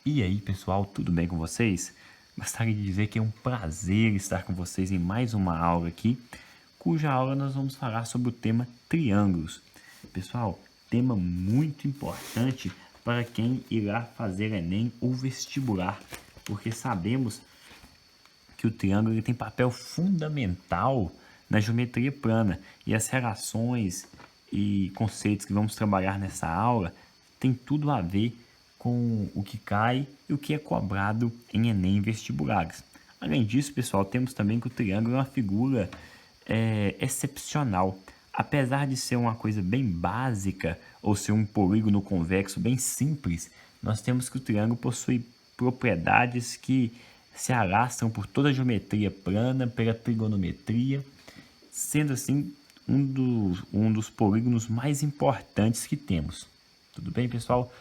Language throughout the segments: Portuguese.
E aí, pessoal, tudo bem com vocês? Gostaria de dizer que é um prazer estar com vocês em mais uma aula aqui, cuja aula nós vamos falar sobre o tema triângulos. Pessoal, tema muito importante para quem irá fazer Enem ou vestibular, porque sabemos que o triângulo ele tem papel fundamental na geometria plana e as relações e conceitos que vamos trabalhar nessa aula tem tudo a ver com o que cai e o que é cobrado em Enem e vestibulares. Além disso, pessoal, temos também que o triângulo é uma figura excepcional. Apesar de ser uma coisa bem básica ou ser um polígono convexo bem simples, nós temos que o triângulo possui propriedades que se arrastam por toda a geometria plana, pela trigonometria, sendo assim um dos polígonos mais importantes que temos. Tudo bem, pessoal?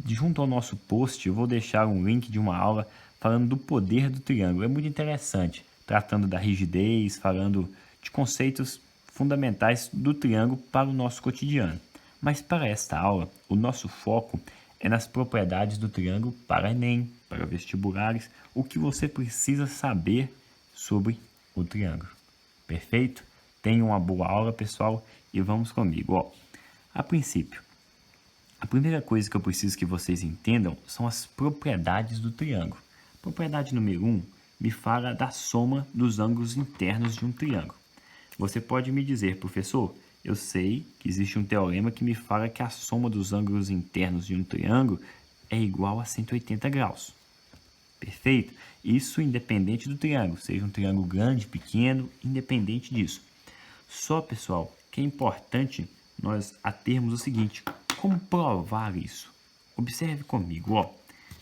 Junto ao nosso post, eu vou deixar um link de uma aula falando do poder do triângulo. É muito interessante, tratando da rigidez, falando de conceitos fundamentais do triângulo para o nosso cotidiano. Mas para esta aula, o nosso foco é nas propriedades do triângulo para Enem, para vestibulares, o que você precisa saber sobre o triângulo. Perfeito? Tenha uma boa aula, pessoal, e vamos comigo. A princípio, a primeira coisa que eu preciso que vocês entendam são as propriedades do triângulo. Propriedade número 1 me fala da soma dos ângulos internos de um triângulo. Você pode me dizer, professor, eu sei que existe um teorema que me fala que a soma dos ângulos internos de um triângulo é igual a 180 graus. Perfeito? Isso independente do triângulo, seja um triângulo grande, pequeno, independente disso. Só, pessoal, que é importante nós termos o seguinte: como provar isso? Observe comigo,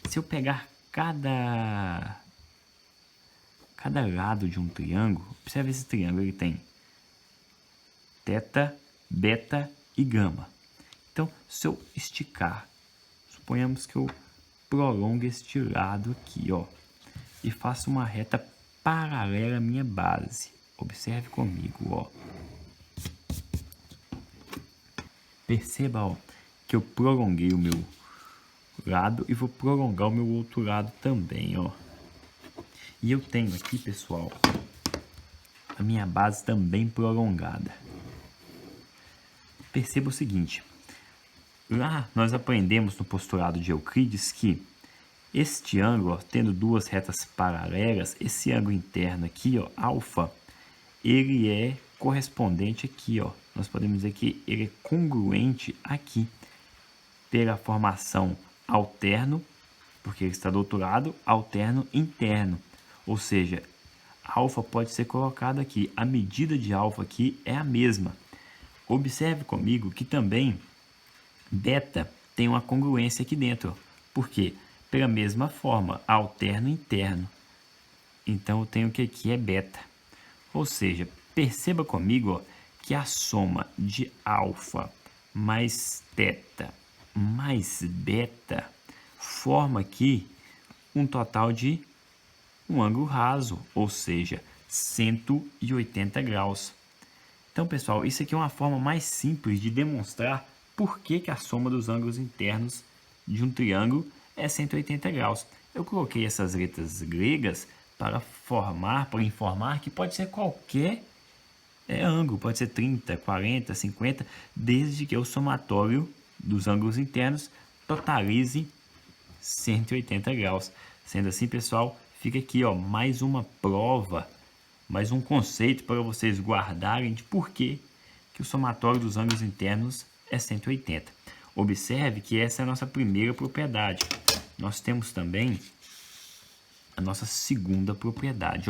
se eu pegar cada lado de um triângulo, observe esse triângulo, ele tem θ, beta e gama. Então, se eu esticar, suponhamos que eu prolongue este lado aqui, e faço uma reta paralela à minha base. Observe comigo, Perceba, que eu prolonguei o meu lado e vou prolongar o meu outro lado também, E eu tenho aqui, pessoal, a minha base também prolongada. Perceba o seguinte, lá nós aprendemos no postulado de Euclides que este ângulo, tendo duas retas paralelas, esse ângulo interno aqui, alfa, ele é correspondente aqui, nós podemos dizer que ele é congruente aqui, pela formação alterno, porque ele está do outro lado, alterno interno, ou seja, alfa pode ser colocado aqui, a medida de alfa aqui é a mesma. Observe comigo que também beta tem uma congruência aqui dentro, por quê? Pela mesma forma, alterno interno. Então, eu tenho que aqui é beta. Ou seja, perceba comigo que a soma de alfa mais θ mais beta forma aqui um total de um ângulo raso, ou seja, 180 graus. Então, pessoal, isso aqui é uma forma mais simples de demonstrar por que a soma dos ângulos internos de um triângulo é 180 graus. Eu coloquei essas letras gregas para informar que pode ser qualquer ângulo, pode ser 30, 40, 50, desde que o somatório dos ângulos internos totalize 180 graus. Sendo assim, pessoal, fica aqui mais uma prova, mais um conceito para vocês guardarem de por que o somatório dos ângulos internos é 180. Observe que essa é a nossa primeira propriedade. Nós temos também a nossa segunda propriedade.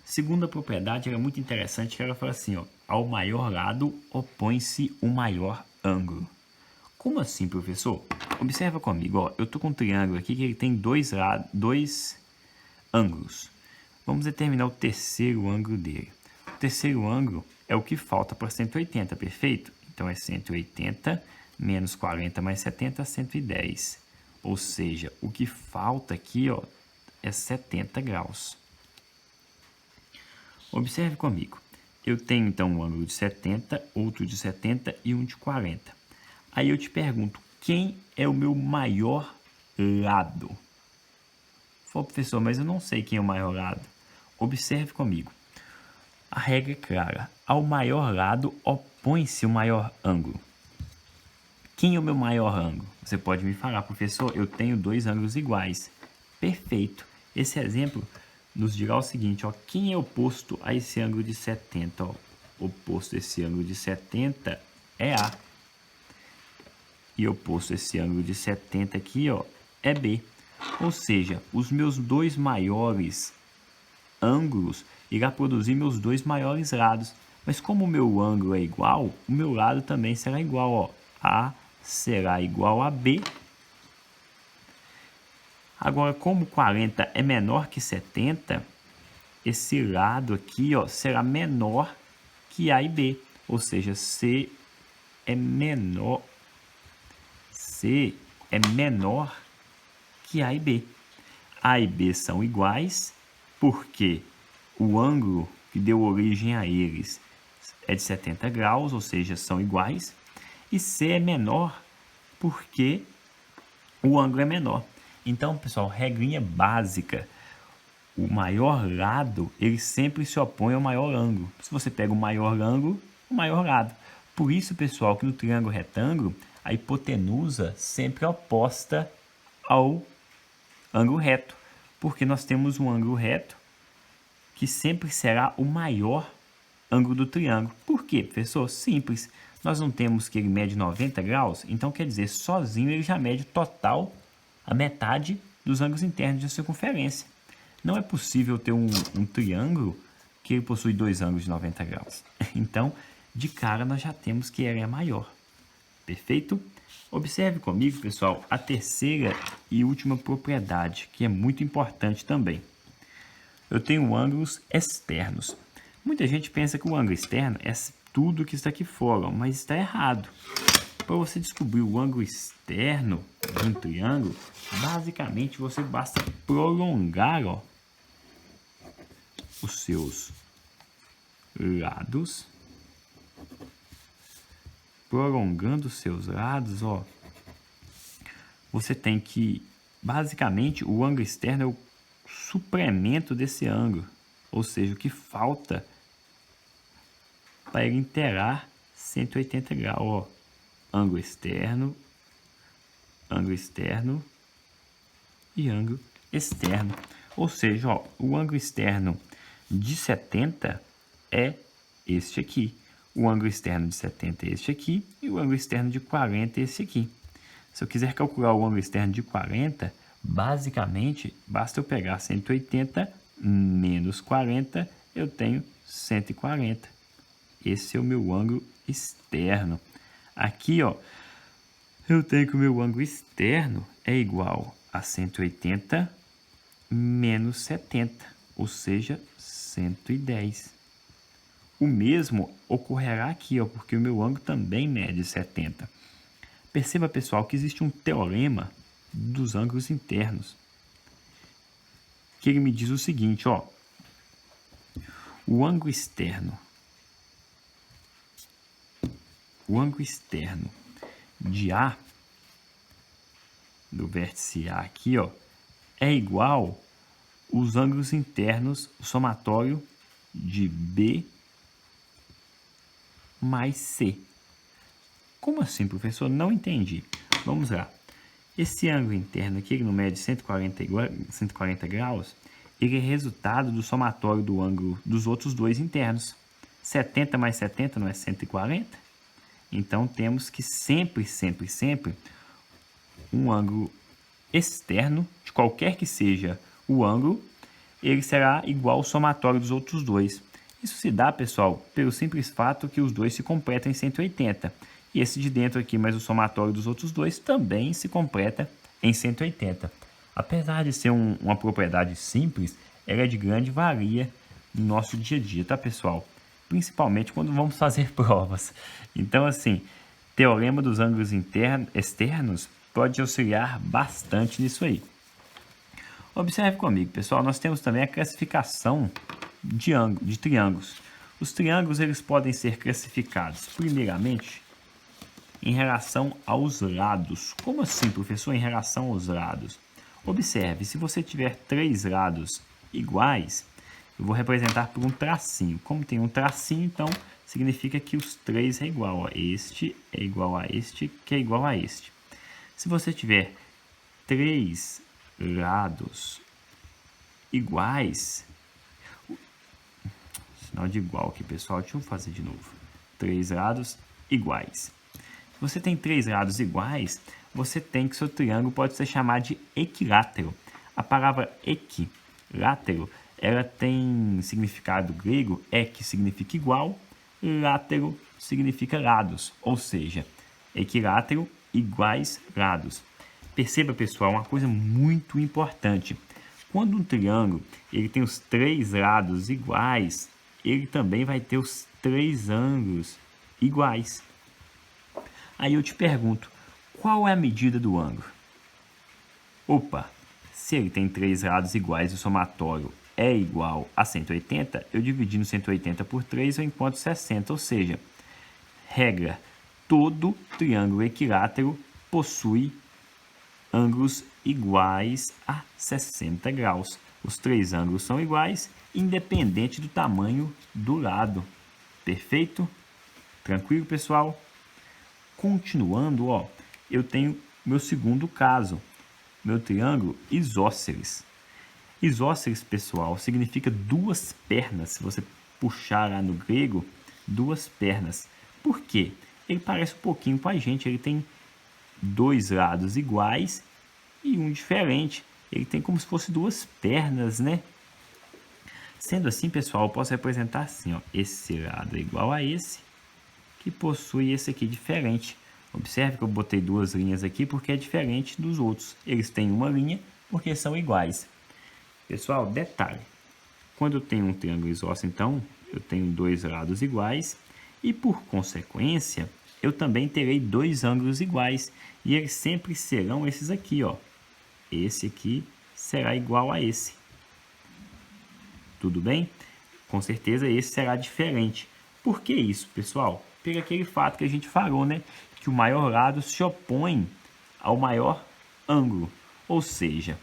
Segunda propriedade é muito interessante, que ela fala assim, ao maior lado opõe-se o maior ângulo. Como assim, professor? Observa comigo, eu estou com um triângulo aqui que ele tem dois ângulos. Vamos determinar o terceiro ângulo dele. O terceiro ângulo é o que falta para 180, perfeito? Então, é 180 menos 40 mais 70, 110. Ou seja, o que falta aqui, é 70 graus. Observe comigo. Eu tenho, então, um ângulo de 70, outro de 70 e um de 40. Aí eu te pergunto, quem é o meu maior lado. Falou, professor, mas eu não sei quem é o maior lado. Observe comigo. A regra é clara. Ao maior lado opõe-se o maior ângulo. Quem é o meu maior ângulo? Você pode me falar, professor, eu tenho dois ângulos iguais. Perfeito. Esse exemplo nos dirá o seguinte, ó, quem é oposto a esse ângulo de 70? Ó, oposto a esse ângulo de 70 é A. E oposto a esse ângulo de 70 aqui, ó, é B. Ou seja, os meus dois maiores ângulos irá produzir meus dois maiores lados. Mas como o meu ângulo é igual, o meu lado também será igual, ó. A será igual a B. Agora, como 40 é menor que 70, esse lado aqui, ó, será menor que A e B. Ou seja, C é menor que A e B. A e B são iguais porque o ângulo que deu origem a eles é de 70 graus, ou seja, são iguais. E C é menor porque o ângulo é menor. Então, pessoal, regrinha básica. O maior lado, ele sempre se opõe ao maior ângulo. Se você pega o maior ângulo, o maior lado. Por isso, pessoal, que no triângulo retângulo, a hipotenusa sempre é oposta ao ângulo reto. Porque nós temos um ângulo reto que sempre será o maior ângulo do triângulo. Por quê, professor? Simples. Nós não temos que ele mede 90 graus, então quer dizer, sozinho ele já mede total a metade dos ângulos internos de circunferência. Não é possível ter um triângulo que ele possui dois ângulos de 90 graus. Então, de cara, nós já temos que ele é maior. Perfeito? Observe comigo, pessoal, a terceira e última propriedade, que é muito importante também. Eu tenho ângulos externos. Muita gente pensa que o ângulo externo é tudo que está aqui fora, mas está errado. Para você descobrir o ângulo externo de um triângulo, basicamente você basta prolongar, ó, os seus lados. Prolongando os seus lados, ó, você tem que, basicamente, o ângulo externo é o suplemento desse ângulo, ou seja, o que falta para ele inteirar 180 graus, ó, ângulo externo e ângulo externo. Ou seja, ó, o ângulo externo de 70 é este aqui. O ângulo externo de 70 é este aqui e o ângulo externo de 40 é esse aqui. Se eu quiser calcular o ângulo externo de 40, basicamente, basta eu pegar 180 menos 40, eu tenho 140. Esse é o meu ângulo externo. Aqui, ó, eu tenho que o meu ângulo externo é igual a 180 menos 70, ou seja, 110. O mesmo ocorrerá aqui, ó, porque o meu ângulo também mede 70. Perceba, pessoal, que existe um teorema dos ângulos internos, que ele me diz o seguinte, ó, o ângulo externo de A, do vértice A aqui, ó, é igual os ângulos internos, o somatório de B mais C. Como assim, professor? Não entendi. Vamos lá. Esse ângulo interno aqui, que não mede 140 graus, ele é resultado do somatório do ângulo dos outros dois internos. 70 mais 70 não é 140? Então, temos que sempre um ângulo externo, de qualquer que seja o ângulo, ele será igual ao somatório dos outros dois. Isso se dá, pessoal, pelo simples fato que os dois se completam em 180. E esse de dentro aqui, mais o somatório dos outros dois, também se completa em 180. Apesar de ser uma propriedade simples, ela é de grande valia no nosso dia a dia, tá, pessoal? Principalmente quando vamos fazer provas. Então, assim, teorema dos ângulos externos pode auxiliar bastante nisso aí. Observe comigo, pessoal, nós temos também a classificação de triângulos. Os triângulos eles podem ser classificados, primeiramente, em relação aos lados. Como assim, professor, em relação aos lados? Observe, se você tiver três lados iguais, eu vou representar por um tracinho. Como tem um tracinho, então significa que os três é igual. Ó. Este é igual a este, que é igual a este. Se você tiver três lados iguais, sinal de igual aqui, pessoal, deixa eu fazer de novo. Três lados iguais. Se você tem três lados iguais, você tem que seu triângulo pode ser chamado de equilátero. A palavra equilátero, ela tem significado grego, que significa igual, látero significa lados, ou seja, equilátero iguais lados. Perceba, pessoal, uma coisa muito importante. Quando um triângulo ele tem os três lados iguais, ele também vai ter os três ângulos iguais. Aí eu te pergunto, qual é a medida do ângulo? Opa, se ele tem três lados iguais e o somatório é igual a 180, eu dividindo 180 por 3, eu encontro 60, ou seja, regra, todo triângulo equilátero possui ângulos iguais a 60 graus. Os três ângulos são iguais, independente do tamanho do lado. Perfeito? Tranquilo, pessoal? Continuando, ó, eu tenho meu segundo caso, meu triângulo isósceles. Isósceles, pessoal, significa duas pernas. Se você puxar lá no grego, duas pernas. Por quê? Ele parece um pouquinho com a gente, ele tem dois lados iguais e um diferente. Ele tem como se fosse duas pernas, né? Sendo assim, pessoal, eu posso representar assim, ó, esse lado é igual a esse, que possui esse aqui diferente. Observe que eu botei duas linhas aqui porque é diferente dos outros. Eles têm uma linha porque são iguais. Pessoal, detalhe. Quando eu tenho um triângulo isósceles, então, eu tenho dois lados iguais e, por consequência, eu também terei dois ângulos iguais. E eles sempre serão esses aqui, ó. Esse aqui será igual a esse. Tudo bem? Com certeza esse será diferente. Por que isso, pessoal? Pelo aquele fato que a gente falou, né? Que o maior lado se opõe ao maior ângulo. Ou seja,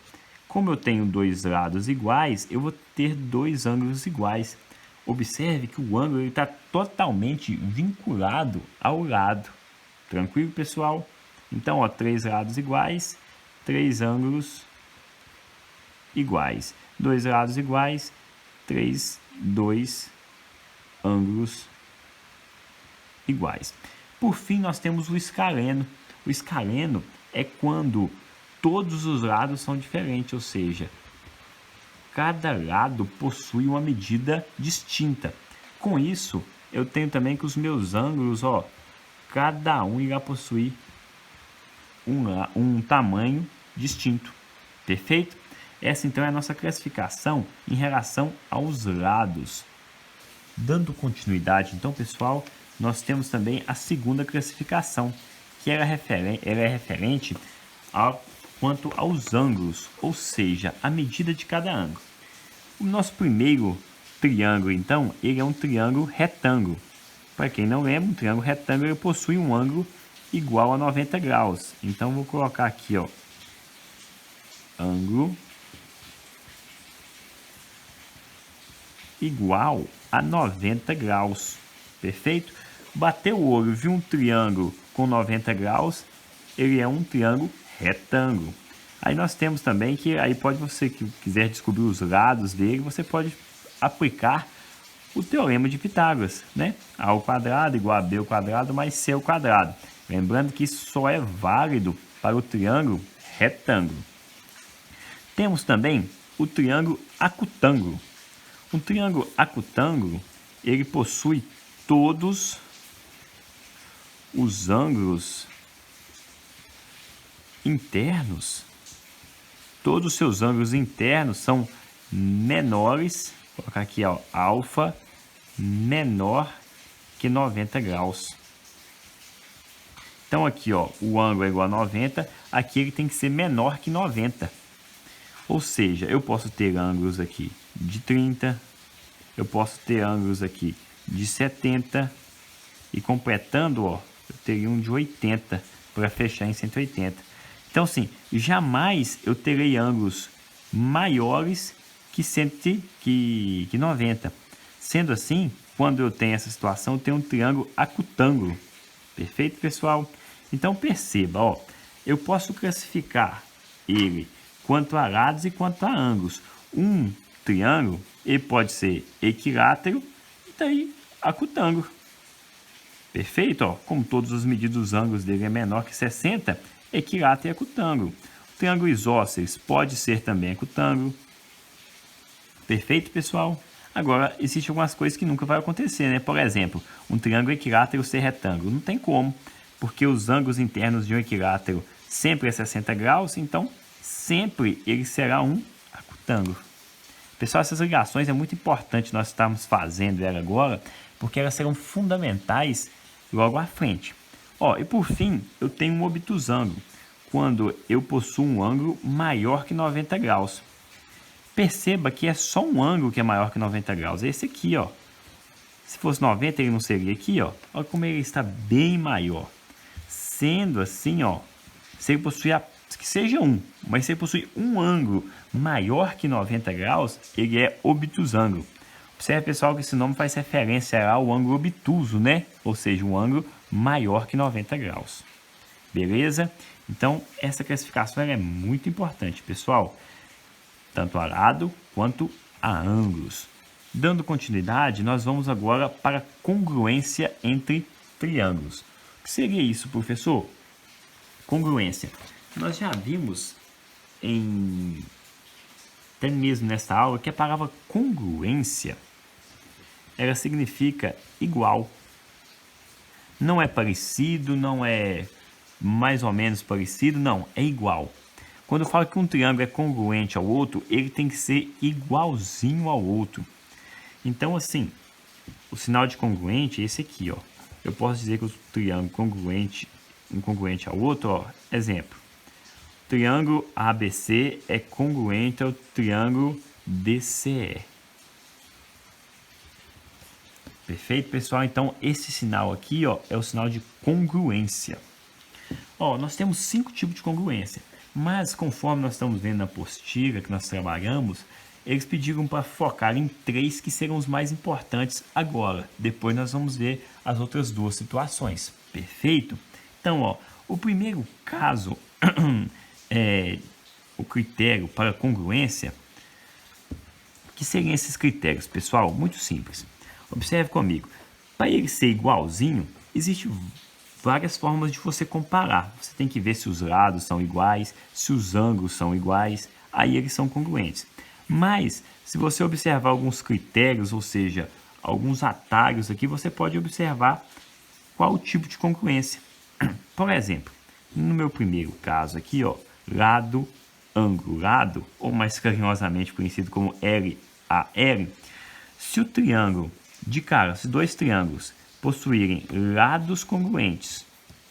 como eu tenho dois lados iguais, eu vou ter dois ângulos iguais. Observe que o ângulo está totalmente vinculado ao lado. Tranquilo, pessoal? Então, ó, três lados iguais, três ângulos iguais. Dois lados iguais, dois ângulos iguais. Por fim, nós temos o escaleno. O escaleno é quando todos os lados são diferentes, ou seja, cada lado possui uma medida distinta. Com isso, eu tenho também que os meus ângulos, ó, cada um irá possuir um tamanho distinto. Perfeito? Essa então é a nossa classificação em relação aos lados. Dando continuidade, então, pessoal, nós temos também a segunda classificação, que ela é referente quanto aos ângulos, ou seja, a medida de cada ângulo. O nosso primeiro triângulo, então, ele é um triângulo retângulo. Para quem não lembra, um triângulo retângulo ele possui um ângulo igual a 90 graus. Então, vou colocar aqui, ó, ângulo igual a 90 graus. Perfeito? Bateu o olho, viu um triângulo com 90 graus, ele é um triângulo retângulo. Aí nós temos também que, aí pode você que quiser descobrir os lados dele, você pode aplicar o teorema de Pitágoras, né? A ao quadrado igual a b ao quadrado mais c ao quadrado. Lembrando que isso só é válido para o triângulo retângulo. Temos também o triângulo acutângulo. Um triângulo acutângulo, ele possui todos os ângulos internos. Todos os seus ângulos internos são menores, vou colocar aqui, ó, alfa menor que 90 graus. Então aqui, ó, o ângulo é igual a 90, aqui ele tem que ser menor que 90. Ou seja, eu posso ter ângulos aqui de 30, eu posso ter ângulos aqui de 70 e completando, ó, eu teria um de 80 para fechar em 180. Então, assim, jamais eu terei ângulos maiores que 90. Sendo assim, quando eu tenho essa situação, eu tenho um triângulo acutângulo. Perfeito, pessoal? Então, perceba, ó, eu posso classificar ele quanto a lados e quanto a ângulos. Um triângulo, ele pode ser equilátero e daí acutângulo. Perfeito? Ó, como todas as medidas dos ângulos dele é menor que 60, equilátero e acutângulo. O triângulo isósceles pode ser também acutângulo. Perfeito, pessoal? Agora, existem algumas coisas que nunca vai acontecer, né? Por exemplo, um triângulo equilátero ser retângulo. Não tem como, porque os ângulos internos de um equilátero sempre é 60 graus, então sempre ele será um acutângulo. Pessoal, essas ligações é muito importante nós estarmos fazendo ela agora, porque elas serão fundamentais logo à frente. Ó, e por fim, eu tenho um obtusângulo, quando eu possuo um ângulo maior que 90 graus. Perceba que é só um ângulo que é maior que 90 graus, é esse aqui, ó. Se fosse 90, ele não seria aqui, ó. Olha como ele está bem maior. Sendo assim, ó, se ele possui que seja mas se ele possui um ângulo maior que 90 graus, ele é obtusângulo. Observe, pessoal, que esse nome faz referência ao ângulo obtuso, né? Ou seja, um ângulo maior que 90 graus. Beleza? Então, essa classificação é muito importante, pessoal. Tanto a lado quanto a ângulos. Dando continuidade, nós vamos agora para a congruência entre triângulos. O que seria isso, professor? Congruência. Nós já vimos até mesmo nesta aula que a palavra congruência ela significa igual. Não é parecido, não é mais ou menos parecido, não, é igual. Quando eu falo que um triângulo é congruente ao outro, ele tem que ser igualzinho ao outro. Então, assim, o sinal de congruente é esse aqui, ó. Eu posso dizer que o triângulo incongruente ao outro, ó. Exemplo. O triângulo ABC é congruente ao triângulo DCE. Perfeito, pessoal? Então, esse sinal aqui, ó, é o sinal de congruência. Ó, nós temos 5 tipos de congruência. Mas, conforme nós estamos vendo na apostila que nós trabalhamos, eles pediram para focar em 3 que serão os mais importantes agora. Depois nós vamos ver as outras 2 situações. Perfeito? Então, ó, o primeiro caso, o critério para congruência, que seriam esses critérios, pessoal? Muito simples. Observe comigo. Para ele ser igualzinho, existe várias formas de você comparar. Você tem que ver se os lados são iguais, se os ângulos são iguais, aí eles são congruentes. Mas, se você observar alguns critérios, ou seja, alguns atalhos aqui, você pode observar qual o tipo de congruência. Por exemplo, no meu primeiro caso aqui, ó, lado, ângulo, lado, ou mais carinhosamente conhecido como LAL, se o triângulo, se 2 triângulos possuírem lados congruentes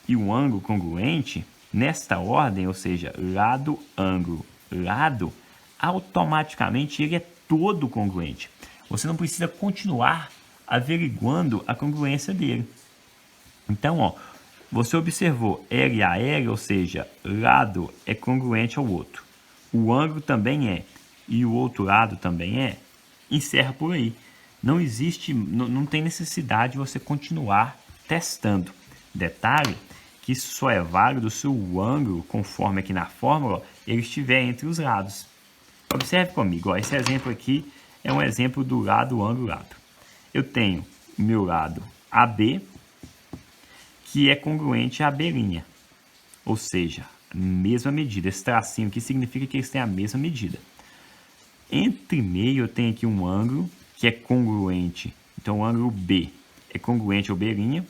e um ângulo congruente, nesta ordem, ou seja, lado, ângulo, lado, automaticamente ele é todo congruente. Você não precisa continuar averiguando a congruência dele. Então, ó, você observou LAL, ou seja, lado é congruente ao outro. O ângulo também é, e o outro lado também é. Encerra por aí. Não existe, não tem necessidade de você continuar testando. Detalhe que isso só é válido se o ângulo, conforme aqui na fórmula, ele estiver entre os lados. Observe comigo, ó, esse exemplo aqui é um exemplo do lado, ângulo, lado. Eu tenho o meu lado AB, que é congruente a AB', ou seja, a mesma medida. Esse tracinho aqui significa que eles têm a mesma medida. Entre meio eu tenho aqui um ângulo que é congruente, então o ângulo B é congruente ao B',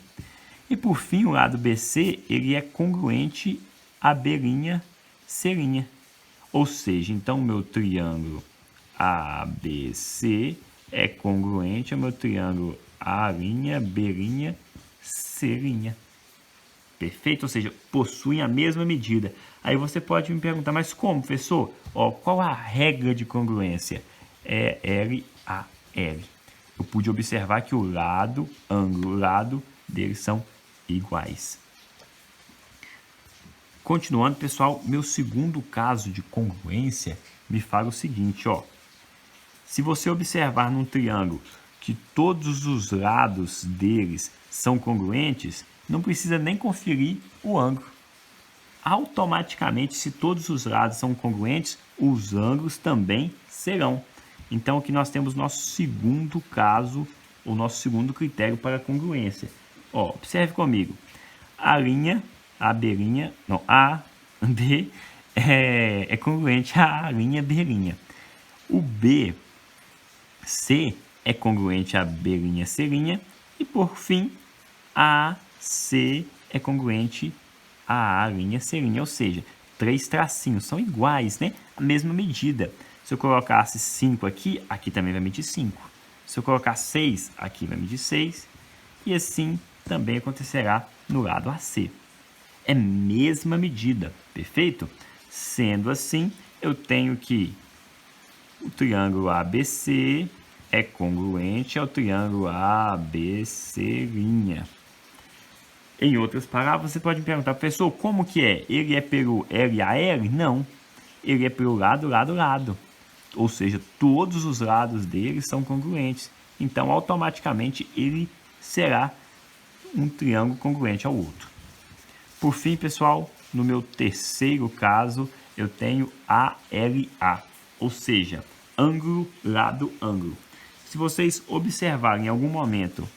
e por fim o lado BC ele é congruente a B'C', ou seja, então o meu triângulo ABC é congruente ao meu triângulo A'B', C'. Perfeito? Ou seja, possuem a mesma medida. Aí você pode me perguntar, mas como, professor? Ó, qual a regra de congruência? É LAL. Eu pude observar que o lado, ângulo, lado deles são iguais. Continuando, pessoal, meu segundo caso de congruência me fala o seguinte, ó. Se você observar num triângulo que todos os lados deles são congruentes, não precisa nem conferir o ângulo. Automaticamente, se todos os lados são congruentes, os ângulos também serão. Então, aqui nós temos nosso segundo caso, o nosso segundo critério para congruência. Ó, observe comigo. A linha, a B', não, A, B é congruente à linha B'. O B, C é congruente a B', C'. E, por fim, a C é congruente a A', C'. Ou seja, 3 tracinhos são iguais, né? A mesma medida. Se eu colocasse 5 aqui, aqui também vai medir 5. Se eu colocar 6, aqui vai medir 6. E assim também acontecerá no lado AC. É mesma medida, perfeito? Sendo assim, eu tenho que o triângulo ABC é congruente ao triângulo ABC'. Em outras palavras, você pode me perguntar, professor, como que é? Ele é pelo LAL? Não. Ele é pelo lado. Ou seja, todos os lados dele são congruentes. Então, automaticamente, ele será um triângulo congruente ao outro. Por fim, pessoal, no meu terceiro caso, eu tenho ALA, ou seja, ângulo, lado, ângulo. Se vocês observarem em algum momento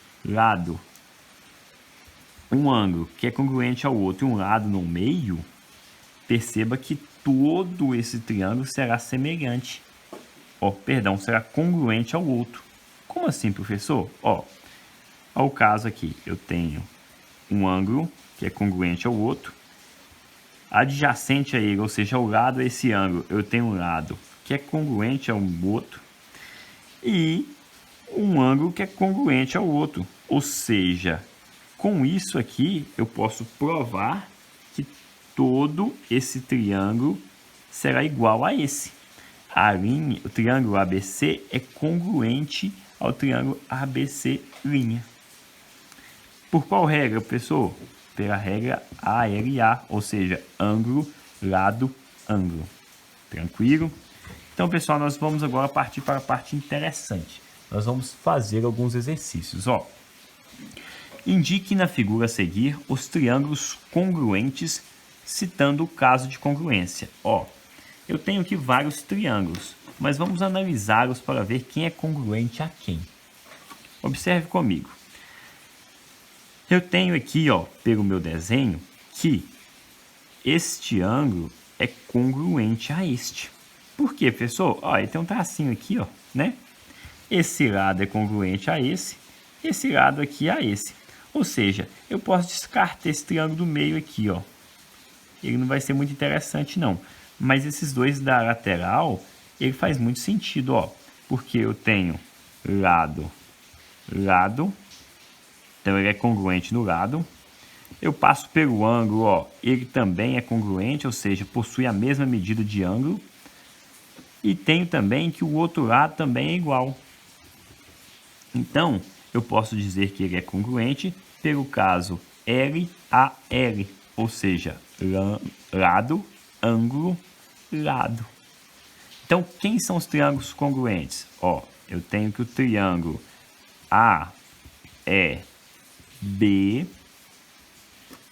um ângulo que é congruente ao outro e um lado no meio, perceba que todo esse triângulo será semelhante. Será congruente ao outro. Como assim, professor? Ao caso aqui, eu tenho um ângulo que é congruente ao outro. Adjacente a ele, ou seja, ao lado desse ângulo, eu tenho um lado que é congruente ao outro. E um ângulo que é congruente ao outro. Ou seja, com isso aqui, eu posso provar que todo esse triângulo será igual a esse. O triângulo ABC é congruente ao triângulo ABC'. Por qual regra, professor? Pela regra ALA, ou seja, ângulo, lado, ângulo. Tranquilo? Então, pessoal, nós vamos agora partir para a parte interessante. Nós vamos fazer alguns exercícios. Indique na figura a seguir os triângulos congruentes, citando o caso de congruência. Eu tenho aqui vários triângulos, mas vamos analisá-los para ver quem é congruente a quem. Observe comigo. Eu tenho aqui, pelo meu desenho, que este ângulo é congruente a este. Por quê, professor? Ele tem um tracinho aqui, né? Esse lado é congruente a esse lado aqui a esse. Ou seja, eu posso descartar esse triângulo do meio aqui, Ele não vai ser muito interessante, não. Mas esses dois da lateral, ele faz muito sentido, porque eu tenho lado, então ele é congruente no lado. Eu passo pelo ângulo, ele também é congruente, ou seja, possui a mesma medida de ângulo. E tenho também que o outro lado também é igual. Então, eu posso dizer que ele é congruente pelo caso LAL, ou seja, lado, ângulo, lado. Então, quem são os triângulos congruentes? Eu tenho que o triângulo AEB,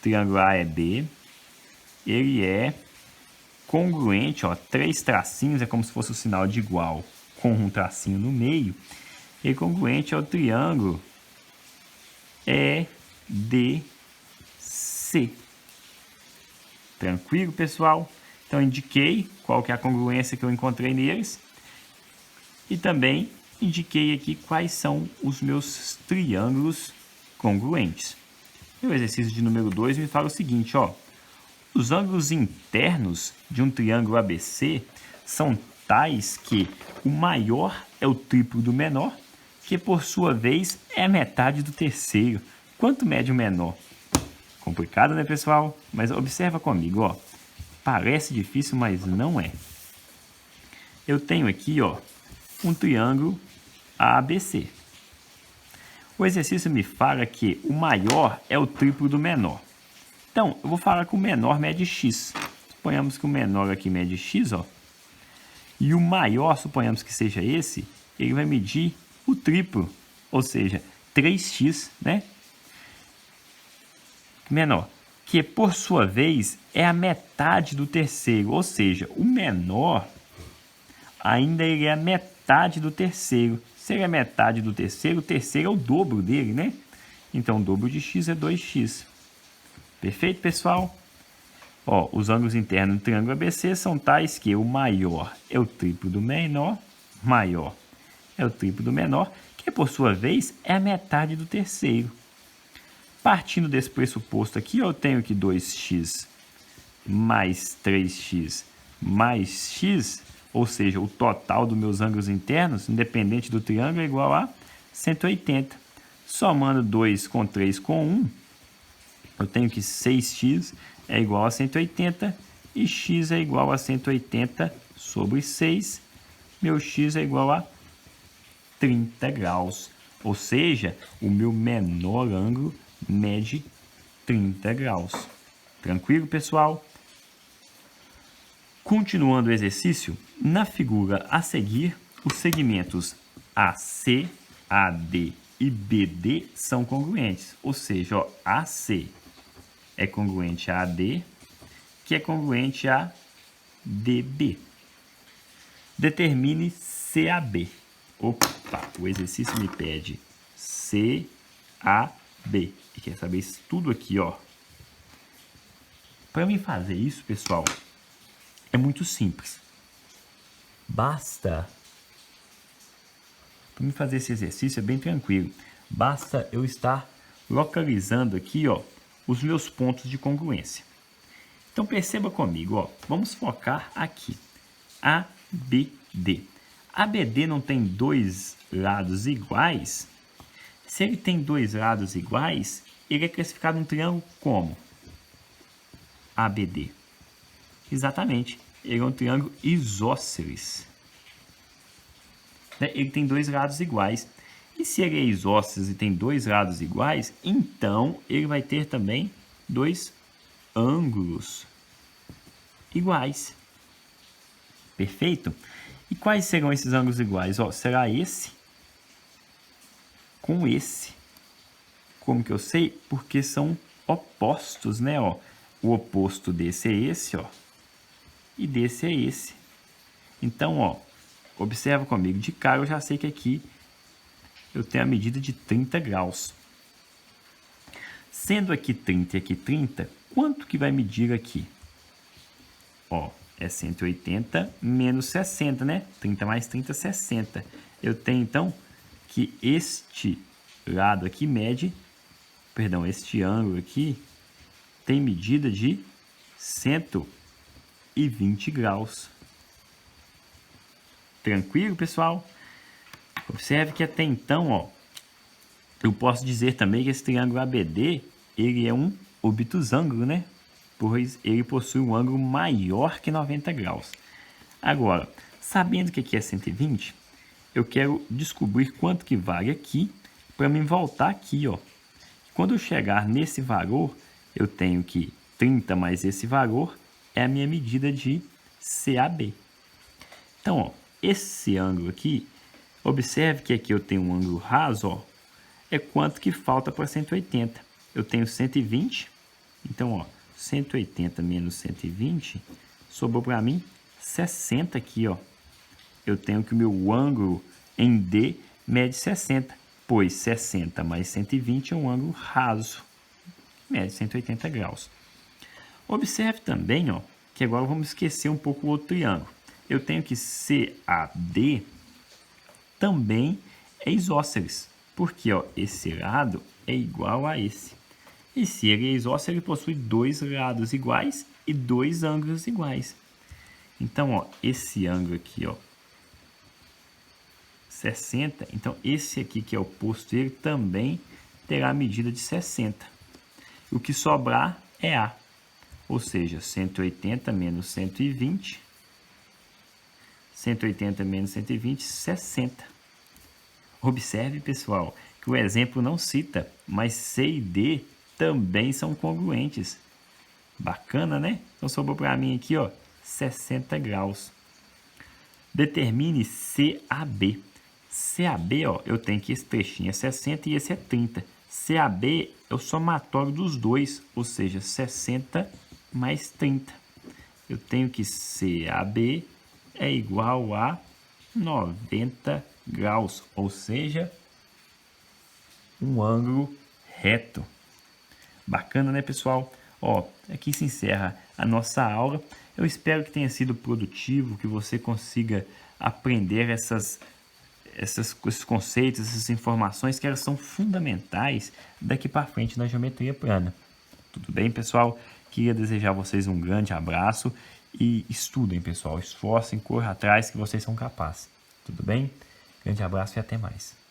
triângulo AEB, ele é congruente, 3 tracinhos, é como se fosse o sinal de igual com um tracinho no meio. Ele é congruente ao triângulo EDC. Tranquilo, pessoal? Então, indiquei qual que é a congruência que eu encontrei neles. E também indiquei aqui quais são os meus triângulos congruentes. E o exercício de número 2 me fala o seguinte, os ângulos internos de um triângulo ABC são tais que o maior é o triplo do menor, que por sua vez é a metade do terceiro. Quanto mede o menor? Complicado, né, pessoal? Mas observa comigo, Parece difícil, mas não é. Eu tenho aqui, um triângulo ABC. O exercício me fala que o maior é o triplo do menor. Então, eu vou falar que o menor mede x. Suponhamos que o menor aqui mede x, ó. E o maior, suponhamos que seja esse, ele vai medir o triplo, ou seja, 3x, né? Menor, que por sua vez é a metade do terceiro, ou seja, o menor ainda ele é a metade do terceiro. Se ele é metade do terceiro, o terceiro é o dobro dele, né? Então, o dobro de x é 2x. Perfeito, pessoal? Ó, os ângulos internos do triângulo ABC são tais que o maior é o triplo do menor, maior é o triplo do menor, que por sua vez é a metade do terceiro. Partindo desse pressuposto aqui, eu tenho que 2x mais 3x mais x, ou seja, o total dos meus ângulos internos, independente do triângulo, é igual a 180. Somando 2 com 3 com 1, eu tenho que 6x é igual a 180 e x é igual a 180 sobre 6. Meu x é igual a 30 graus. Ou seja, o meu menor ângulo mede 30 graus. Tranquilo, pessoal? Continuando o exercício, na figura a seguir, os segmentos AC, AD e BD são congruentes. Ou seja, ó, AC é congruente a AD, que é congruente a DB. Determine CAB. Opa, o exercício me pede CAB. E quer saber isso tudo aqui, ó. Para mim fazer isso, pessoal, é muito simples. Basta... Para mim fazer esse exercício é bem tranquilo. Basta eu estar localizando aqui, ó, os meus pontos de congruência. Então perceba comigo, ó, vamos focar aqui. ABD. ABD não tem dois lados iguais? Se ele tem dois lados iguais, ele é classificado um triângulo como? ABD. Exatamente, ele é um triângulo isósceles. Ele tem dois lados iguais. E se ele é isósceles e tem dois lados iguais, então ele vai ter também dois ângulos iguais. Perfeito? E quais serão esses ângulos iguais? Ó, será esse com esse. Como que eu sei? Porque são opostos, né? Ó, o oposto desse é esse, ó, e desse é esse. Então, ó, observa comigo. De cara eu já sei que aqui eu tenho a medida de 30 graus. Sendo aqui 30 e aqui 30, quanto que vai medir aqui? Ó, é 180 menos 60, né? 30 mais 30, 60. Eu tenho, então, que este lado aqui mede, perdão, este ângulo aqui tem medida de 120 graus. Tranquilo, pessoal? Observe que até então, ó, eu posso dizer também que esse triângulo ABD, ele é um obtusângulo, né? Pois ele possui um ângulo maior que 90 graus. Agora, sabendo que aqui é 120, eu quero descobrir quanto que vale aqui para me voltar aqui, ó. Quando eu chegar nesse valor, eu tenho que 30 mais esse valor é a minha medida de CAB. Então, ó, esse ângulo aqui, observe que aqui eu tenho um ângulo raso, ó, é quanto que falta para 180. Eu tenho 120, então, ó, 180 menos 120, sobrou para mim 60 aqui, ó. Eu tenho que o meu ângulo em D mede 60, pois 60 mais 120 é um ângulo raso, mede 180 graus. Observe também, ó, que agora vamos esquecer um pouco o outro triângulo. Eu tenho que CAD também é isósceles, porque ó, esse lado é igual a esse. E se ele é isósceles, ele possui dois lados iguais e dois ângulos iguais. Então, ó, esse ângulo aqui, ó, 60, então esse aqui que é o oposto dele também terá a medida de 60. O que sobrar é A, ou seja, 180 menos 120, 180 menos 120, 60. Observe, pessoal, que o exemplo não cita, mas C e D também são congruentes. Bacana, né? Então sobrou para mim aqui, ó, 60 graus. Determine CAB. CAB, ó, eu tenho que esse trechinho é 60 e esse é 30. CAB é o somatório dos dois, ou seja, 60 mais 30. Eu tenho que CAB é igual a 90 graus, ou seja, um ângulo reto. Bacana, né, pessoal? Ó, aqui se encerra a nossa aula. Eu espero que tenha sido produtivo, que você consiga aprender esses conceitos, essas informações que elas são fundamentais daqui para frente na geometria plana. Tudo bem, pessoal? Queria desejar a vocês um grande abraço e estudem, pessoal. Esforcem, corram atrás que vocês são capazes. Tudo bem? Grande abraço e até mais.